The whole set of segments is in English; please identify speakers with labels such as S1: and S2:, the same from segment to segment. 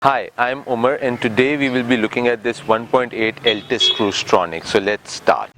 S1: Hi, I'm Omer and today we will be looking at this 1.8 Altis Crusetronic. So let's start.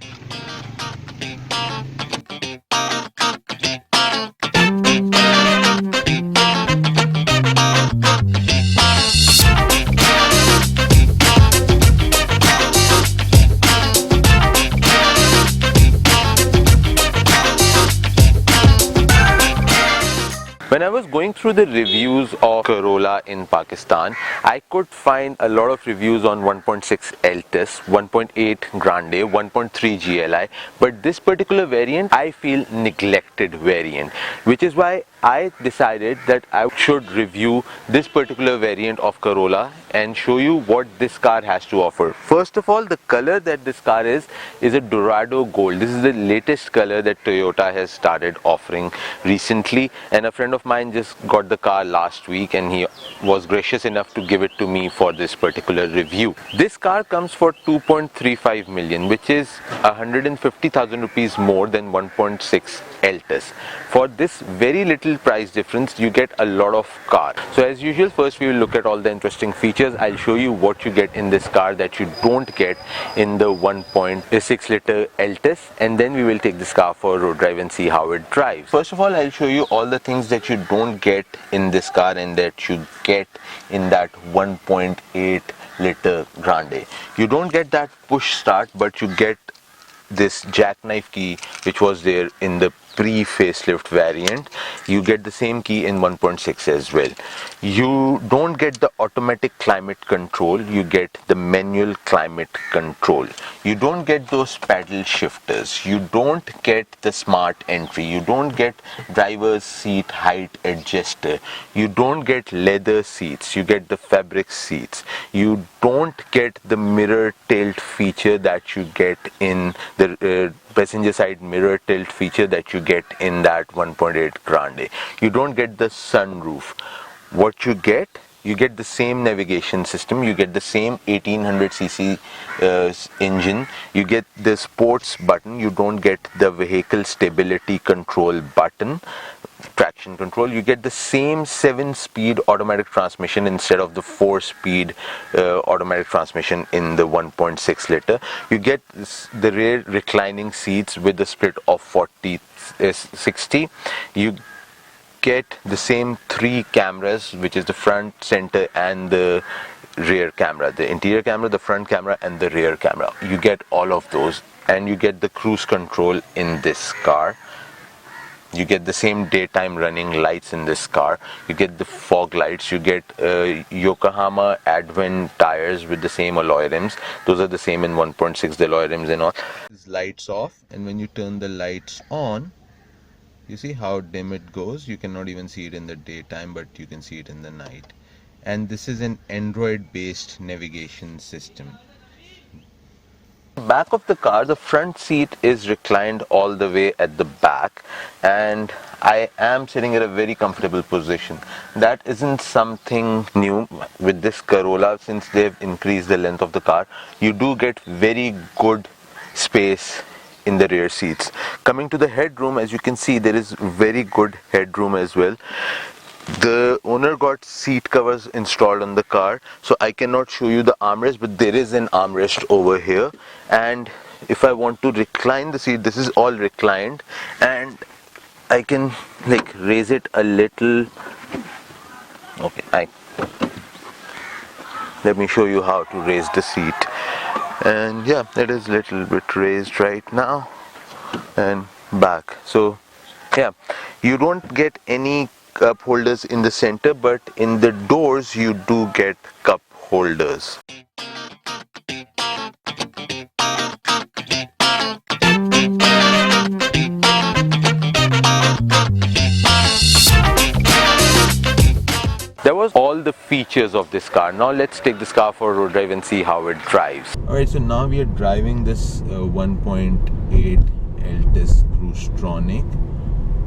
S1: When I was going through the reviews of Corolla in Pakistan, I could find a lot of reviews on 1.6 Altis, 1.8 Grande, 1.3 GLI, but this particular variant I feel neglected variant, which is why I decided that I should review this particular variant of Corolla and show you what this car has to offer. First of all, the color that this car is a Dorado Gold. This is the latest color that Toyota has started offering recently, and a friend of mine just got the car last week and he was gracious enough to give it to me for this particular review. This car comes for 2.35 million, which is 150,000 rupees more than 1.6 Altis. For this very little price difference, you get a lot of car. So as usual, first we will look at all the interesting features. I'll show you what you get in this car that you don't get in the 1.6 liter Altis, and then we will take this car for a road drive and see how it drives. First of all, I'll show you all the things that you don't get in this car and that you get in that 1.8 liter Grande. You don't get that push start, but you get this jackknife key which was there in the pre-facelift variant. You get the same key in 1.6 as well. You don't get the automatic climate control, you get the manual climate control. You don't get those paddle shifters, you don't get the smart entry, you don't get driver's seat height adjuster, you don't get leather seats, you get the fabric seats. You don't get the mirror tilt feature that you get in the passenger side mirror tilt feature that you get in that 1.8 Grande. You don't get the sunroof. What you get the same navigation system, you get the same 1800cc engine, you get the sports button, you don't get the vehicle stability control button, traction control. You get the same 7-speed automatic transmission instead of the 4-speed automatic transmission in the 1.6 liter. You get the rear reclining seats with the split of 40-60. You get the same 3 cameras, which is the front, center and the rear camera, the interior camera, the front camera and the rear camera. You get all of those, and you get the cruise control in this car. You get the same daytime running lights in this car. You get the fog lights. You get Yokohama Advent tires with the same alloy rims. Those are the same in 1.6, the alloy rims and all. Lights off, and when you turn the lights on, you see how dim it goes. You cannot even see it in the daytime, but you can see it in the night. And this is an Android based navigation system. Back of the car, the front seat is reclined all the way at the back, and I am sitting at a very comfortable position. That isn't something new with this Corolla. Since they've increased the length of the car, you do get very good space in the rear seats. Coming to the headroom, as you can see, there is very good headroom as well. The owner got seat covers installed on the car, so I cannot show you the armrest, but there is an armrest over here. And if I want to recline the seat, this is all reclined, and I can like raise it a little. Okay, let me show you how to raise the seat. And yeah, it is a little bit raised right now and back. So yeah, you don't get any cup holders in the center, but in the doors you do get cup holders. That was all the features of this car. Now let's take this car for a road drive and see how it drives. Alright, so now we are driving this 1.8 Altis Crusetronic.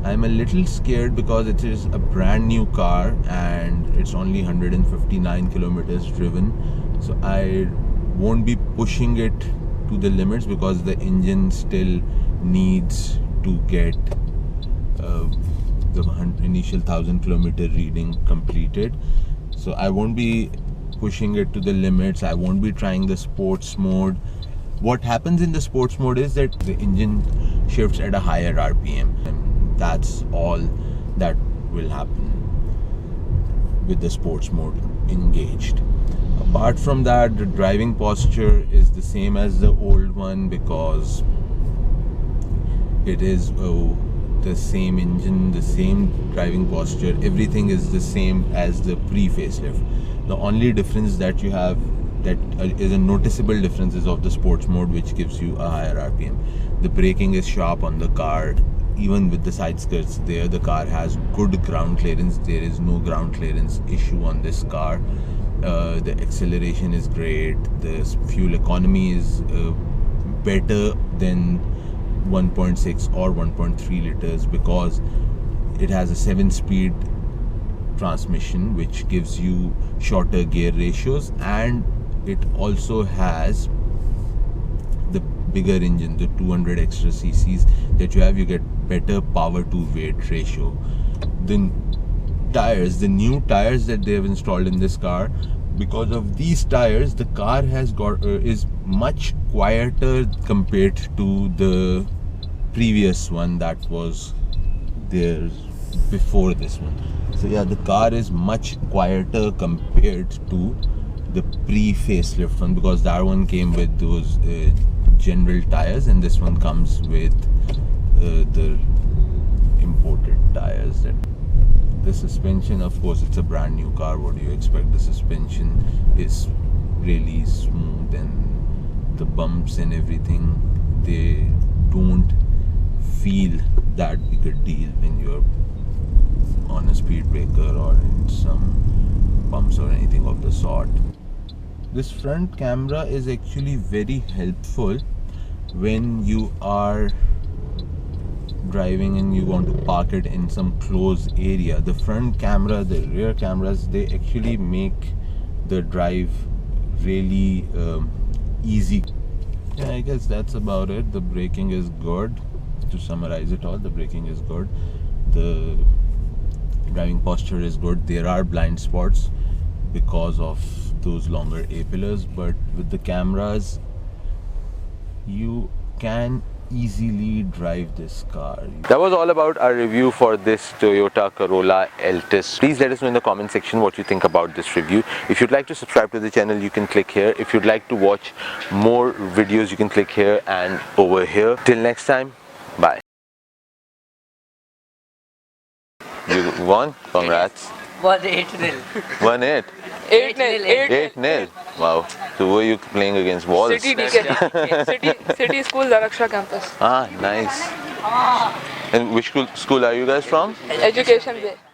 S1: I'm a little scared because it is a brand new car and it's only 159 kilometers driven. So I won't be pushing it to the limits because the engine still needs to get the initial 1000 kilometer reading completed. So I won't be pushing it to the limits. I won't be trying the sports mode. What happens in the sports mode is that the engine shifts at a higher RPM, and that's all that will happen with the sports mode engaged. Apart from that, the driving posture is the same as the old one because it is the same engine, the same driving posture, everything is the same as the pre-facelift. The only difference that you have that is a noticeable difference is of the sports mode, which gives you a higher RPM. The braking is sharp on the car, even with the side skirts there. The car has good ground clearance. There is no ground clearance issue on this car. The acceleration is great. The fuel economy is better than 1.6 or 1.3 liters because it has a 7-speed transmission, which gives you shorter gear ratios, and it also has the bigger engine, the 200 extra cc's that you have. You get better power to weight ratio. The tires, the new tires that they have installed in this car, because of these tires, the car has got is much quieter compared to the previous one that was there before this one. So yeah, the car is much quieter compared to the pre-facelift one, because that one came with those general tires, and this one comes with the imported tires. That the suspension, of course, it's a brand new car. What do you expect? The suspension is really smooth, and the bumps and everything, they don't feel that big a deal when you're on a speed breaker or in some bumps or anything of the sort. This front camera is actually very helpful when you are driving and you want to park it in some closed area. The front camera, the rear cameras, they actually make the drive really easy. Yeah, I guess that's about it. The braking is good. To summarize it all, the braking is good. The driving posture is good. There are blind spots because of those longer A-pillars, but with the cameras you can easily drive this car. That was all about our review for this Toyota Corolla Altis. Please let us know in the comment section what you think about this review. If you'd like to subscribe to the channel, you can click here. If you'd like to watch more videos, you can click here and over here. Till next time, bye. You won? Congrats.
S2: 1-8-0.
S1: 1-8.
S2: 8-0.
S1: 8-0. Wow. So were you playing against walls?
S3: City DK. City School, Daraksha campus.
S1: Ah, nice. And which school are you guys from?
S3: Education Bay.